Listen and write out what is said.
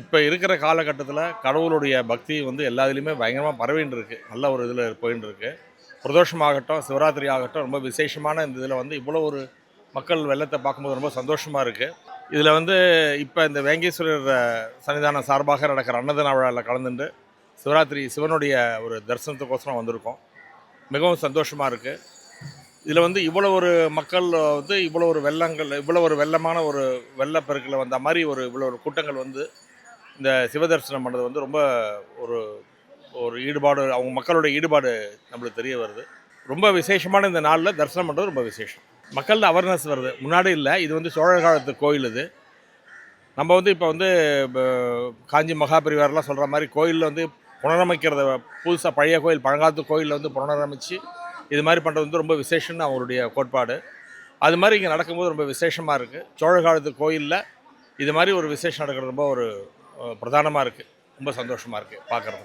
இப்போ இருக்கிற காலகட்டத்தில் கடவுளுடைய பக்தி வந்து எல்லா இதுலேயுமே பயங்கரமாக பரவின்னு இருக்கு. நல்ல ஒரு இதில் போயின்னு இருக்கு. பிரதோஷமாகட்டும், சிவராத்திரி ஆகட்டும், ரொம்ப விசேஷமான இந்த இதில் வந்து இவ்வளோ ஒரு மக்கள் வெள்ளத்தை பார்க்கும்போது ரொம்ப சந்தோஷமாக இருக்குது. இதில் வந்து இப்போ இந்த வேங்கேஸ்வரர் சன்னிதானம் சார்பாக நடக்கிற அன்னதான விழாவில் கலந்துட்டு சிவராத்திரி சிவனுடைய ஒரு தரிசனத்துக்கோசரம் வந்திருக்கோம். மிகவும் சந்தோஷமாக இருக்குது. இதில் வந்து இவ்வளோ ஒரு மக்கள் வந்து இவ்வளோ ஒரு வெள்ளங்கள், இவ்வளோ ஒரு வெள்ளமான ஒரு வெள்ளப்பெருக்கில் வந்த மாதிரி இவ்வளோ ஒரு கூட்டங்கள் வந்து இந்த சிவதரிசனம் பண்ணுறது வந்து ரொம்ப ஒரு ஒரு ஈடுபாடு, அவங்க மக்களோட ஈடுபாடு நம்மளுக்கு தெரிய வருது. ரொம்ப விசேஷமான இந்த நாளில் தரிசனம் பண்ணுறது ரொம்ப விசேஷம். மக்கள் அவேர்னஸ் வருது. முன்னாடி இல்லை, இது வந்து சோழர் காலத்து கோயில். இது நம்ம வந்து இப்போ வந்து காஞ்சி மகாபரிவாரெலாம் சொல்கிற மாதிரி கோயிலில் வந்து புனரமைக்கிறத, புதுசாக பழைய கோயில் பழங்காலத்து கோயிலில் வந்து புனரமைச்சு இது மாதிரி பண்ணுறது வந்து ரொம்ப விசேஷம்னு அவருடைய கோட்பாடு. அது மாதிரி இங்கே நடக்கும்போது ரொம்ப விசேஷமாக இருக்குது. சோழர் காலத்து கோயிலில் இது மாதிரி ஒரு விசேஷம் நடக்கிறது ரொம்ப ஒரு பிரதானமாக இருக்குது. ரொம்ப சந்தோஷமாக இருக்குது பார்க்குறது.